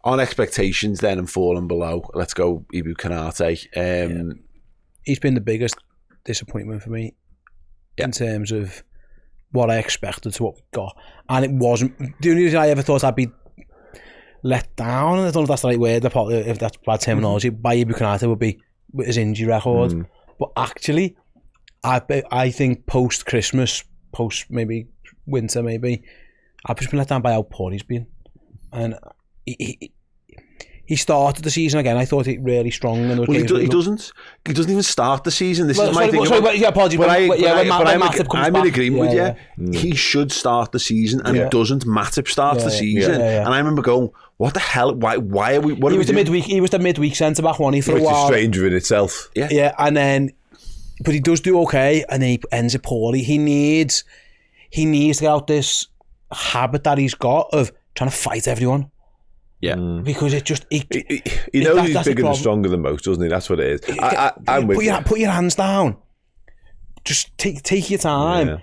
On expectations then and falling below, let's go Ibou Konate. He's been the biggest disappointment for me in terms of what I expected to what we got. And it wasn't, the only reason I ever thought I'd be let down, I don't know if that's the right word, if that's bad terminology, by Ibou Konate would be with his injury record. But actually, I think post-Christmas, post maybe winter maybe, I've just been let down by how poor he's been. And he started the season again. I thought it really strong. And he doesn't even start the season. This is my thing. Apologies. I'm in agreement with you. He should start the season, and doesn't. Matip starts the season, and I remember going, "What the hell? Why are we?" He was the midweek centre back, wasn't he, for a while? Which is strange in itself. Yeah, and then, but he does do okay, and then he ends it poorly. He needs to get out this habit that he's got of trying to fight everyone. Yeah, because it just he knows he's bigger and stronger than most, doesn't he? That's what it is. I'm with you. Put your hands down. Just take your time. Yeah.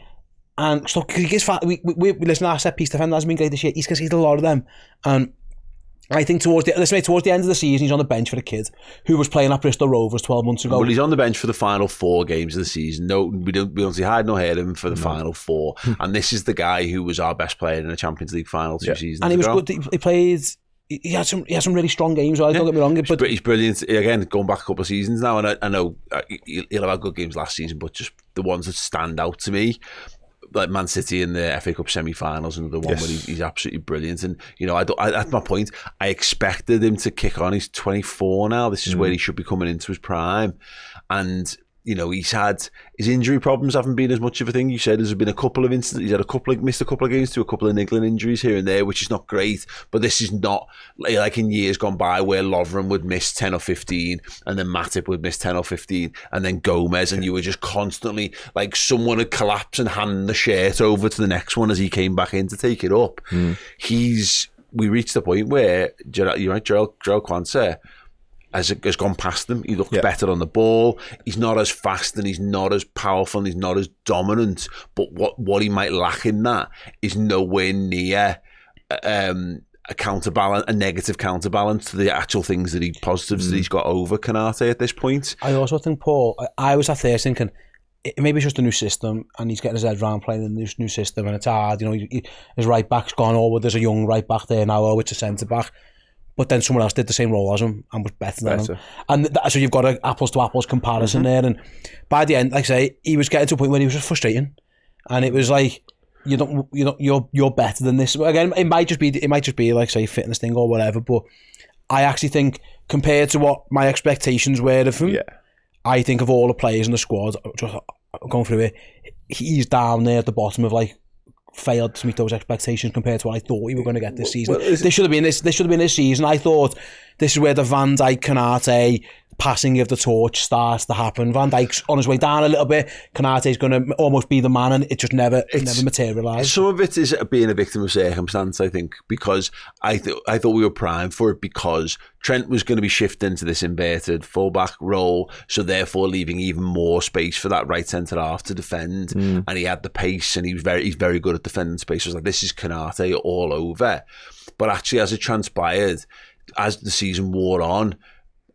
And so he gets fat. We listen to our set piece defender has been great this year. He's conceded a lot of them, and I think towards the end of the season, he's on the bench for a kid who was playing at Bristol Rovers 12 months ago. Well, he's on the bench for the final 4 games of the season. No, we don't see hide nor hair of him for the final 4. And this is the guy who was our best player in a Champions League final 2 seasons ago. And he was good. He played. He had some really strong games. Right? Don't get me wrong, but he's brilliant. Again, going back a couple of seasons now, and I know he'll have had good games last season, but just the ones that stand out to me, like Man City in the FA Cup semi-finals, and the one where he's absolutely brilliant. And that's my point. I expected him to kick on. He's 24 now. This is where he should be coming into his prime, and he's had his injury problems haven't been as much of a thing. You said there's been a couple of incidents. He's had missed a couple of games to a couple of niggling injuries here and there, which is not great. But this is not like in years gone by where Lovren would miss 10 or 15, and then Matip would miss 10 or 15, and then Gomez, and you were just constantly like someone would collapse and hand the shirt over to the next one as he came back in to take it up. We reached the point where Jarrell Quansah has gone past them. He looks better on the ball. He's not as fast, and he's not as powerful, and he's not as dominant. But what he might lack in that is nowhere near a counterbalance, a negative counterbalance to the actual things that positives that he's got over Konate at this point. I also think, Paul, I was at first thinking maybe it's just a new system, and he's getting his head around playing in this new system, and it's hard. His right back's gone. Oh, well, there's a young right back there now. Oh, it's a centre back. But then someone else did the same role as him and was better than him. And so you've got an apples to apples comparison there. And by the end, like I say, he was getting to a point where he was just frustrating. And it was like, you're better than this. Again, it might just be like, say, fitness thing or whatever. But I actually think compared to what my expectations were of him, I think of all the players in the squad, just going through it, he's down there at the bottom of like, failed to meet those expectations compared to what I thought we were going to get this season. Well, this should have been this season. I thought this is where the Van Dijk Konate passing of the torch starts to happen. Van Dijk's on his way down a little bit. Konate's going to almost be the man, and it just never materialised. Some of it is being a victim of circumstance, I think, because I thought we were primed for it, because Trent was going to be shifting to this inverted fullback role, so therefore leaving even more space for that right centre half to defend. And he had the pace, and he's very good at defending space. I was like, this is Konate all over. But actually, as it transpired, as the season wore on,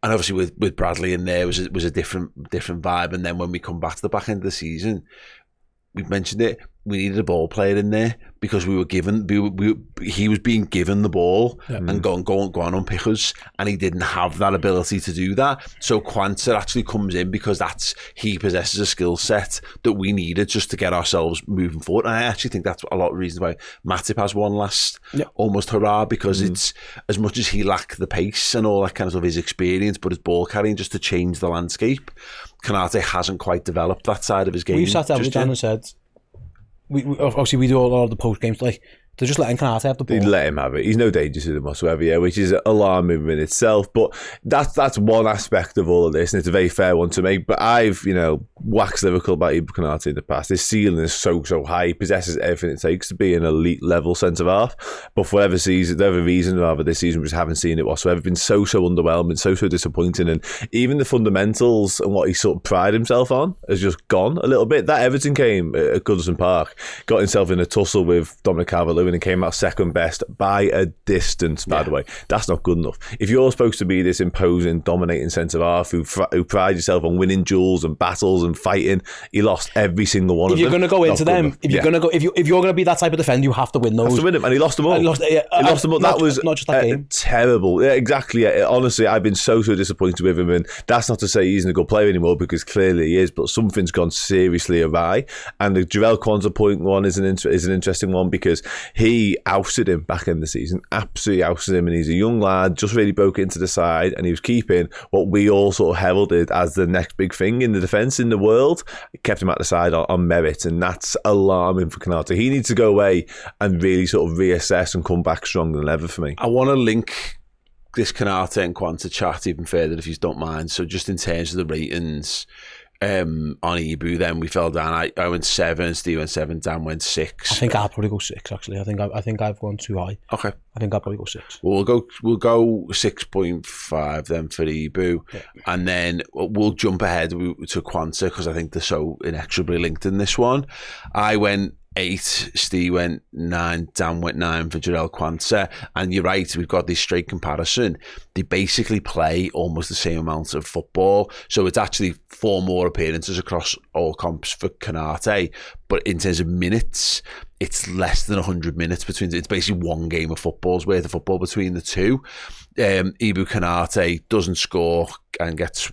and obviously with Bradley in there was a different vibe. And then when we come back to the back end of the season, we've mentioned it, we needed a ball player in there, because he was being given the ball and go on unpick us, and he didn't have that ability to do that. So Quansah actually comes in because he possesses a skill set that we needed just to get ourselves moving forward. And I actually think that's a lot of reasons why Matip has one last almost hurrah, because it's as much as he lacked the pace and all that kind of stuff, his experience, but his ball carrying just to change the landscape, Konate hasn't quite developed that side of his game. We've sat down and said, we obviously we do all the post games, like they're just letting Konate have the ball. They'd let him have it. He's no danger to them whatsoever, which is alarming in itself. But that's one aspect of all of this, and it's a very fair one to make. But I've waxed lyrical about Ibou Konate in the past. His ceiling is so high. He possesses everything it takes to be an elite level centre half. But for whatever reason, rather this season, we just haven't seen it whatsoever. Been so underwhelming, so disappointing, and even the fundamentals and what he sort of prided himself on has just gone a little bit. That Everton game at Goodison Park, got himself in a tussle with Dominic Calvert-Lewin doing and came out second best by a distance, by the way. That's not good enough. If you're supposed to be this imposing, dominating centre-half who pride yourself on winning duels and battles and fighting, he lost every single one of them. If you're going to go into them, if you're going to be that type of defender, you have to win those. You have to win them, and he lost them all. He lost them all. That was not just that game. Terrible. Yeah, exactly. Yeah. Honestly, I've been so disappointed with him, and that's not to say he's not a good player anymore, because clearly he is, but something's gone seriously awry. And the Jarell Quansah point one is an interesting one, because he ousted him back in the season, absolutely ousted him, and he's a young lad, just really broke into the side, and he was keeping what we all sort of heralded as the next big thing in the defence in the world. It kept him at the side on merit, and that's alarming for Konate. He needs to go away and really sort of reassess and come back stronger than ever for me. I want to link this Konate and Quansah chat even further, if you don't mind. So just in terms of the ratings, on Ibou, then we fell down. I went 7, Steve went 7, Dan went 6. I think I'll probably go 6, actually. I think I've gone too high. Okay. I think I'll probably go 6. Well, we'll go 6.5 then for Ibou, and then we'll jump ahead to Quansah, because I think they're so inexorably linked in this one. I went 8, Steve went 9, Dan went 9 for Jarell Quansah. And you're right, we've got this straight comparison. They basically play almost the same amount of football, so it's actually 4 more appearances across all comps for Konate, but in terms of minutes, it's less than 100 minutes between. It's basically 1 game of football's worth of football between the two. Ibou Konate doesn't score and gets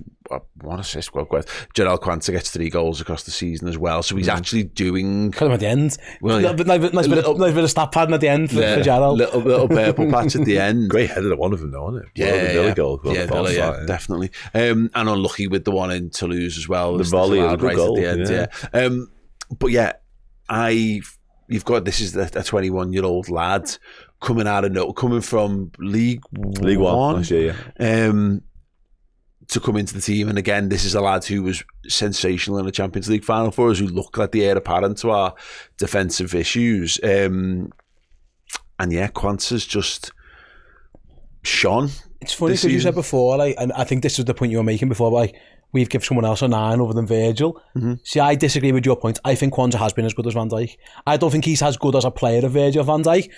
1 assist. Jarell Quansah gets 3 goals across the season as well. So he's actually doing. Kind of at the end. Well, nice bit of stat padding at the end for Jarell. Little purple patch at the end. Great header at one of them, though, isn't it? Definitely. And unlucky with the one in Toulouse as well. The volley is a good goal. At the end, but you've got, this is a 21-year-old lad coming from League One last year, to come into the team. And again, this is a lad who was sensational in the Champions League final for us, who looked like the heir apparent to our defensive issues. And Quansah's just shone. It's funny because you said before, and I think this is the point you were making before, we've given someone else a 9 other than Virgil. See, I disagree with your point. I think Quansah has been as good as Van Dijk. I don't think he's as good as a player as Virgil van Dijk,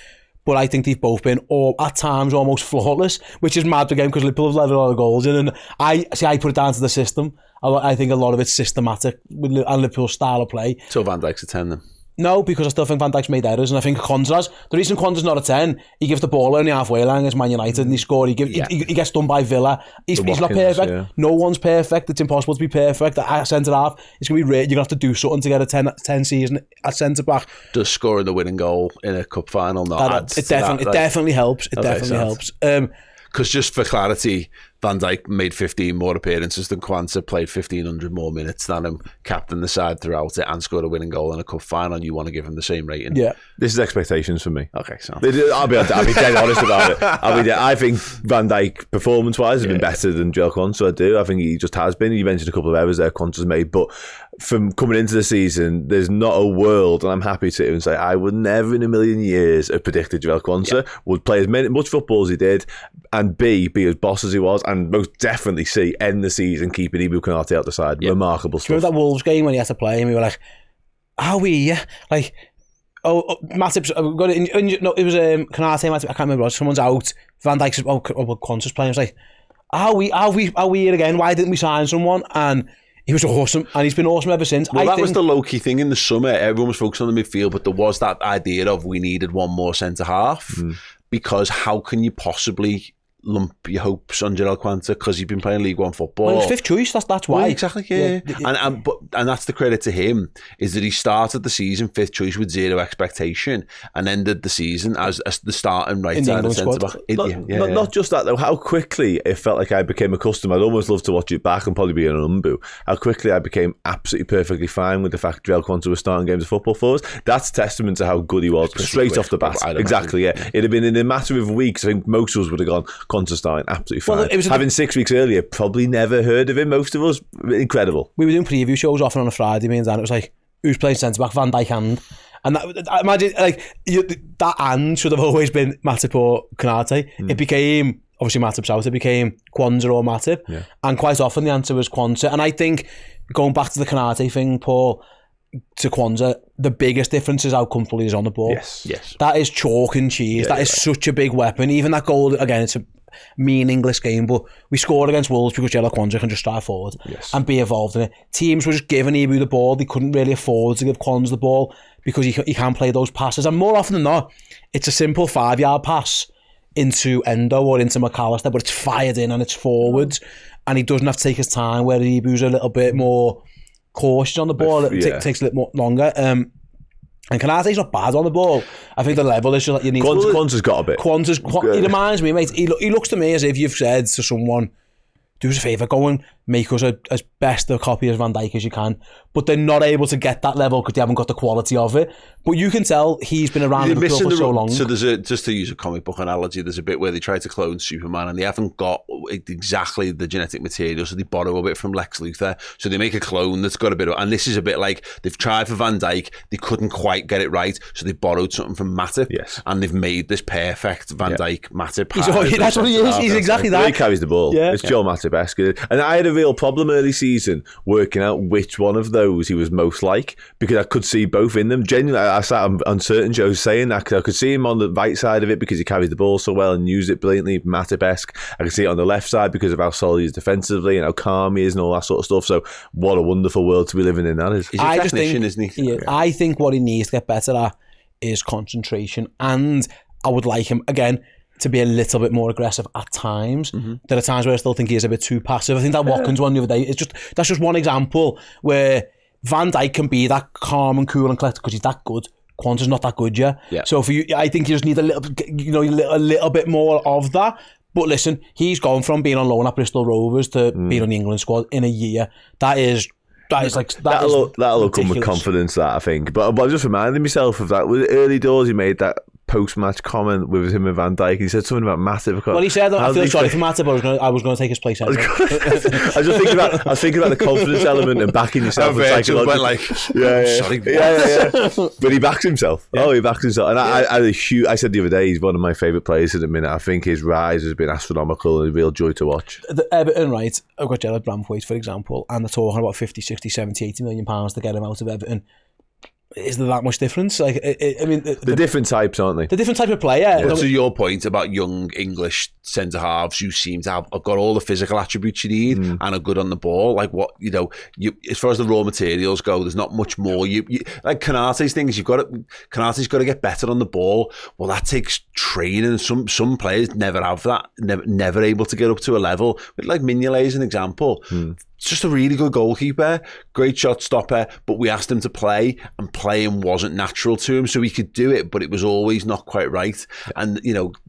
but I think they've both been, at times, almost flawless, which is mad again, because Liverpool have let a lot of goals in, and I put it down to the system. I think a lot of it's systematic and Liverpool's style of play. So Van Dijk's a 10 then? No, because I still think Van Dijk's made errors, and I think Quansah's. The reason Quansah's not a 10, he gives the ball only halfway line against Man United, and he scored. He gets done by Villa. He's not perfect. Yeah. No one's perfect. It's impossible to be perfect. At centre half, it's going to be rare. You're going to have to do something to get a 10 season at centre back. Does scoring the winning goal in a cup final not add to that? It definitely helps. It definitely helps. Because just for clarity, Van Dijk made 15 more appearances than Quansah, played 1,500 more minutes than him, captained the side throughout it, and scored a winning goal in a cup final, and you want to give him the same rating? Yeah. This is expectations for me. Okay, so I'll be dead honest about it. I think Van Dijk, performance-wise, has been better than Jarell Quansah. I do. I think he just has been. You mentioned a couple of errors there Quansah's made, but from coming into the season, there's not a world, and I'm happy to even say, I would never in a million years have predicted Jarell Quansah would play as much football as he did, and be as boss as he was, and most definitely end the season keeping Ibou Konate out the side. Remarkable stuff. Do you remember that Wolves game when he had to play, and we were like, are we? Like, Matip's got it. No, it was Konate, Matip, I can't remember. Someone's out. Van Dijk's Quansah's playing. I was like, are we here again? Why didn't we sign someone? And he was awesome, and he's been awesome ever since. Well, that was the low-key thing in the summer. Everyone was focused on the midfield, but there was that idea of we needed one more centre-half, because how can you possibly lump your hopes on Jarell Quansah because he's been playing League One football? Well, it's 5th choice, that's why. Well, exactly, yeah. And that's the credit to him, is that he started the season 5th choice with 0 expectation and ended the season as the starting right side and centre back. Not just that though, how quickly it felt like I became accustomed. I'd almost love to watch it back and probably be an umbu. How quickly I became absolutely perfectly fine with the fact Jarell Quansah was starting games of football for us. That's testament to how good he was straight off the bat. Exactly, yeah. It'd have been in a matter of weeks. I think most of us would have gone Quansah starting absolutely fine. Well, having 6 weeks earlier, probably never heard of him. Most of us, incredible. We were doing preview shows often on a Friday, me and Dan. It was like, who's playing centre back? Van Dijk and that, I imagine that and should have always been Matip or Konate. It became obviously Matip's out. It became Quansah or Matip, and quite often the answer was Quansah. And I think going back to the Konate thing, Paul, to Quansah, the biggest difference is how comfortable he is on the ball. Yes. That is chalk and cheese. That is such a big weapon. Even that goal, again, it's a meaningless game, but we scored against Wolves because Jarrell Quansah can just drive forward and be involved in it. Teams were just giving Ibou the ball. They couldn't really afford to give Quansah the ball because he can play those passes. And more often than not, it's a simple 5-yard pass into Endo or into McAllister, but it's fired in and it's forwards, and he doesn't have to take his time, where Ibou's a little bit more cautious on the ball. It takes a little more longer. And Konate's not bad on the ball. I think the level is just like you need. Quansah's got a bit. He reminds me, mate. He looks to me as if you've said to someone, do us a favour, go and make us as best a copy of Van Dijk as you can. But they're not able to get that level because they haven't got the quality of it. But you can tell he's been around Liverpool for so long. So just to use a comic book analogy, there's a bit where they try to clone Superman and they haven't got exactly the genetic material, so they borrow a bit from Lex Luthor. So they make a clone that's got a bit of, and this is a bit like they've tried for Van Dijk, they couldn't quite get it right, so they borrowed something from Matip, and they've made this perfect Van Dijk Matip. That's what he is. He's exactly that. He carries the ball. It's Joe Matip-esque. And I had a real problem early season working out which one of those he was most like, because I could see both in them. Genuinely, I sat on certain shows saying that, because I could see him on the right side of it because he carried the ball so well and used it brilliantly, Matip-esque. I could see it on the left side because of how solid he is defensively and how calm he is and all that sort of stuff. So what a wonderful world to be living in that is. He's a technician, isn't he? Yeah, I think what he needs to get better at is concentration, and I would like him, again, to be a little bit more aggressive at times. There are times where I still think he is a bit too passive. I think that Watkins one the other day, that's just one example where Van Dijk can be that calm and cool and collected because he's that good. Quansah's not that good yet. So I think you just need a little bit more of that. But listen, he's gone from being on loan at Bristol Rovers to being on the England squad in a year. That'll come with confidence, that I think. But I'm just reminding myself of that. With early doors, he made that post-match comment with him and Van Dijk. He said something about Matip. Well, he said, I feel sorry for Matip, but I was going to take his place. I was thinking about the confidence element and backing yourself. Sorry. But he backs himself. He backs himself. And I said the other day, he's one of my favourite players at the minute. I think his rise has been astronomical and a real joy to watch. The Everton, right? I've got Gerard Braithwaite, for example, and they're talking about 50, 60, 70, 80 million pounds to get him out of Everton. Is there that much difference? Like, I mean, the different types, aren't they? The different type of player. But to your point about young English centre halves, you seem to have got all the physical attributes you need and are good on the ball. Like as far as the raw materials go, there's not much more. You like Konate's things. Konate's got to get better on the ball. Well, that takes training. Some players never have that. Never able to get up to a level. Like Mignolet is an example. Just a really good goalkeeper, great shot stopper, but we asked him to play, and playing wasn't natural to him, so he could do it, but it was always not quite right. And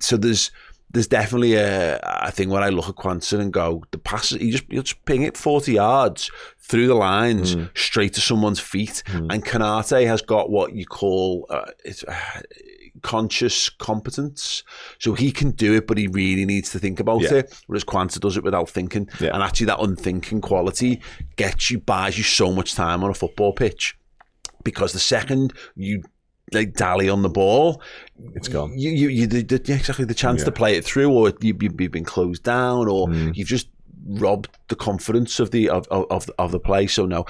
so there's definitely a thing when I look at Quansah and go, the passes, he'll just ping it 40 yards through the lines straight to someone's feet. And Konate has got what you call conscious competence, so he can do it, but he really needs to think about it, whereas Quansah does it without thinking. And actually that unthinking quality buys you so much time on a football pitch, because the second you dally on the ball, it's gone. Exactly, the chance to play it through, or you've been closed down, or you've just robbed the confidence of the play. So no,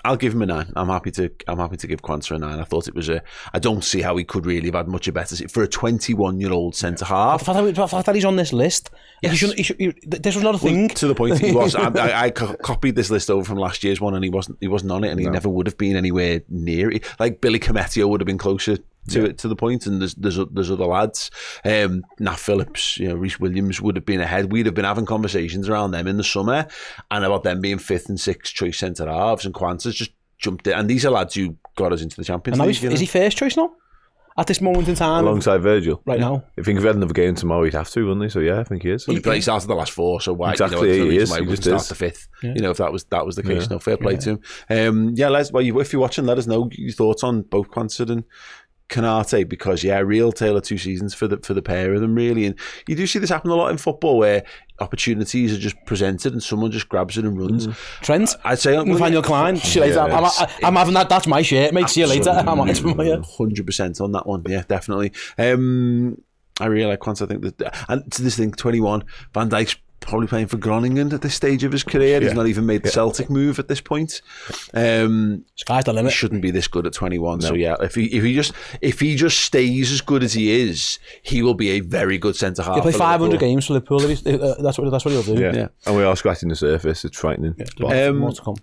I'll give him a 9. I'm happy to give Quansah a 9. I thought it was I don't see how he could really have had much a better for a 21-year-old centre half. The fact that he's on this list, this was not a thing. To the point, he was. I copied this list over from last year's one, and he wasn't on it, and he never would have been anywhere near it. Like Billy Cometio would have been closer to it, to the point, and there's other lads. Nat Phillips, Reece Williams would have been ahead. We'd have been having conversations around them in the summer, and about them being 5th and 6th choice centre halves, and Quansah's just jumped in. And these are lads who got us into the Champions League. Is he first choice now? At this moment in time, alongside Virgil, right now. I think if we had another game tomorrow, he'd have to, wouldn't he? So yeah, I think he is. Well, he started the last 4, so why? Exactly, he is. Why he wouldn't just start the 5th? Yeah. If that was the case, no, fair play to him. If you're watching, let us know your thoughts on both Quansah and Konate, because real tale of 2 seasons for the pair of them, really. And you do see this happen a lot in football, where opportunities are just presented and someone just grabs it and runs. Trent, I'd say Nathaniel Klein. See you later. I'm having that. That's my shirt, mate. See you later. I'm on it. 100% on that one. Yeah, definitely. I really like Quansah. I think that, and to this thing, 21, Van Dijk's probably playing for Groningen at this stage of his career. He's not even made the Celtic move at this point. Sky's the limit. He shouldn't be this good at 21. No. So yeah, if he just stays as good as he is, he will be a very good centre half. He'll play 500 games for Liverpool. That's what he'll do. Yeah. And we are scratching the surface. It's frightening. More to come.